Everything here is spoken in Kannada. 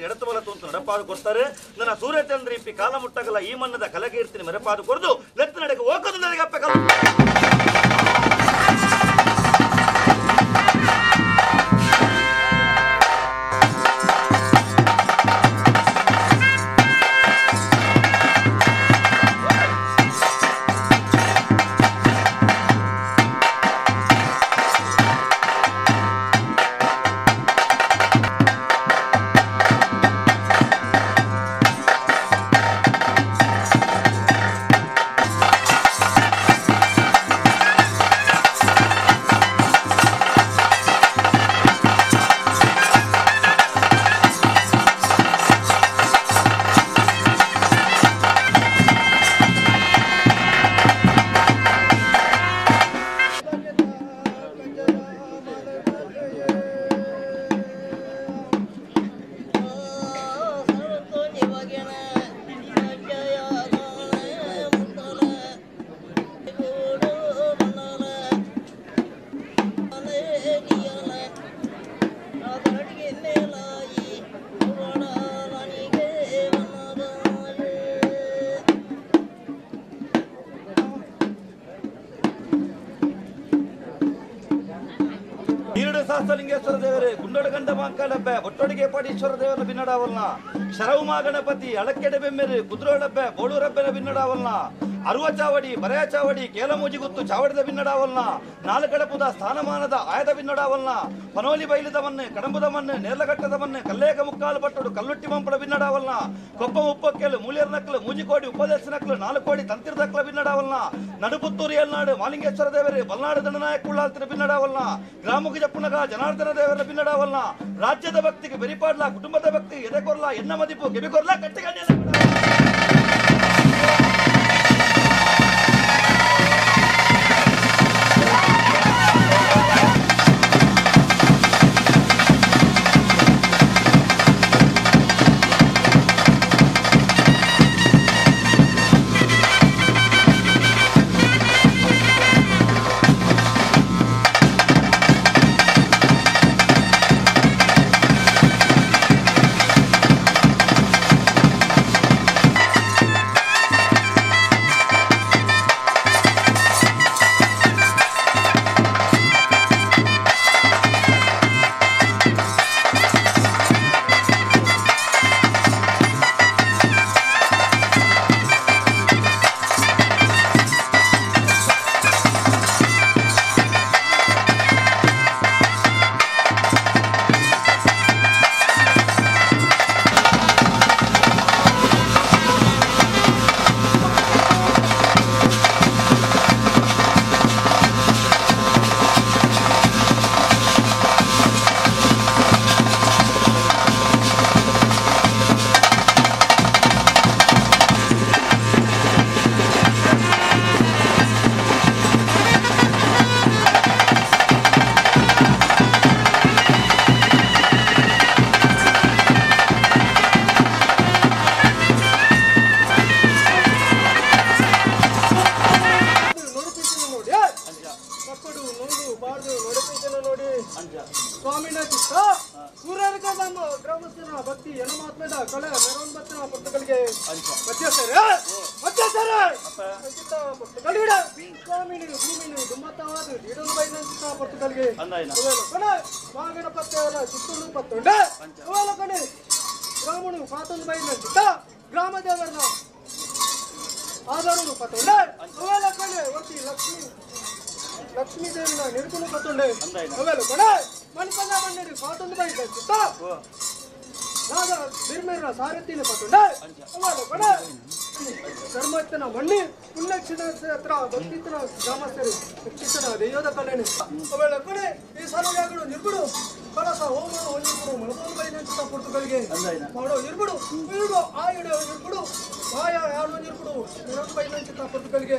ಎಡತುವಲ ತುಂತು ನಡಪಾಡು ಕೊಡ್ತಾರೆ ನನ್ನ ಸೂರ್ಯಚಂದ್ರ ಇಪ್ಪಿ ಕಾಲ ಮುಟ್ಟಗಲ ಈ ಮಣ್ಣದ ಕಲಕೀರ್ತಿನಿ ಮೆರಪಾಡು ಕೊಡದು ನೆತ್ತ ನಡೆಗೆ ಹೋಗೋದು ನನಗೆ ಅಪ್ಪ ಲಿಂಗೇಶ್ವರ ದೇವರೇ ಗುಂಡೊಡಗಂಡ ಮಾಂಕಾಡಬ್ಬೆ ಒಟ್ಟೊಡಿಗೆ ಪಾಡೀಶ್ವರ ದೇವರ ಬಿನ್ನಡಾವಲ್ನ ಶರವುಮಾ ಗಣಪತಿ ಅಳಕ್ಕೆಡೆ ಬೆಮ್ಮೆರು ಕುದುರೋಡಬ್ಬೆ ಬೋಳೂರಬ್ಬೆನ ಬಿನ್ನಡಾವಲ್ನ ಅರುವ ಚಾವಡಿ ಬರೆಯ ಚಾವಡಿ ಕೇಲಮೂಜಿಗುತ್ತು ಚಾವಡಿದ ಬಿನ್ನಡಾವಲ್ನ ನಾಲ್ಕಡಪುದ ಸ್ಥಾನಮಾನದ ಆಯದ ಬಿನ್ನಡಾವಲ್ನ ಪನೋಲಿ ಬೈಲಿದ ಮಣ್ಣು ಕಡಂಬುದ ಮಣ್ಣು ನೇರ್ಲಘಟ್ಟದ ಮಣ್ಣು ಕಲ್ಲೇಕ ಮುಕ್ಕಾಲು ಪಟ್ಟಡು ಕಲ್ಲುಟ್ಟಿ ಮಂಪಳ ಬಿನ್ನಡಾವಲ್ನ ಕೊಪ್ಪ ಉಪ್ಪಕ್ಕೆಲು ಮೂಲಿಯರ್ ನಕ್ಲು ಮೂಜಿಕೋಡಿ ಉಪದೇಶ ನಕ್ಲು 4 ಕೋಡಿ ತಂತಿರದಕ್ಲ ಬಿನ್ನಡಾವಲ್ನ ನಡುಪುತ್ತೂರು ಎಲ್ನಾಡು ಮಾಲಿಂಗೇಶ್ವರ ದೇವರೇ ಬಲ್ನಾಡು ದಂಡನಾಯಕ ಕುಳ್ಳಾಲ್ತಿನ ಬಿನ್ನಡಾವಲ್ನ ಗ್ರಾಮುಖ ಜಪ್ಪುನಗ ಜನಾರ್ದನ ದೇವರ ಬಿನ್ನಡಾವಲ್ನ ರಾಜ್ಯದ ಭಕ್ತಿಗೆ ಬೆರಿಪಾಡ್ಲ ಕುಟುಂಬದ ಭಕ್ತಿಗೆ ಎದೆಕೊರ್ಲ ಎನ್ನ ಮದಿಪು ಗೆಬಿಕೊರ್ಲ ಕಟ್ಟಿಗಣ್ಣ ಗ್ರಾಮ ದೇವರನ್ನ ಆಧಾರನು ಪತ್ತೊಂಡೆ ಅವೆಲ್ಲ ಕಡೆ ಒತ್ತಿ ಲಕ್ಷ್ಮೀ ದೇವಿನ ನಿರುಕುನು ಪತ್ತೊಂಡೆ ಅವೆಲ್ಲ ಕಡೆ ಮನ್ಪಂಗ ಮಣ್ಣಡಿ ಪಾತೊಂದು ಬೈ ಸಿತ್ತ ನಾಗ ಬಿರ್ಮೇರ ಸಾರಥಿನ ಪತ್ತೊಂಡೆ ಅವೆಲ್ಲ ಕಡೆ ಧರ್ಮಸ್ಥನ ಮಣ್ಣಿ ಪುಣ್ಯಕ್ಷಣ ಹತ್ರ ಭಕ್ತಿತನ ಗ್ರಾಮಸ್ಥರು ಭಕ್ತಿತನ ದೈವದ ಕಲೆನೆ ಅವೆಲ್ಲ ಕಡೆ ಈ ಸಾಲಗಳು ನಿರ್ಬಿಡು ಕಳಸ ಹೋಮ ಹೊಂದಿಬಿಡು ಮಳಪೊಂದು ಬೈ ನಂತ ಪುರ್ತಗಳಿಗೆ ಮಾಡೋ ನಿರ್ಬಿಡು ಇರುಡು ಆ ಇಡು ನಿರ್ಬಿಡು ಮಾಯ ಯಾರು ನಿರ್ಬಿಡು 25 ಬೈ ನಂತ ಪುರ್ತಗಳಿಗೆ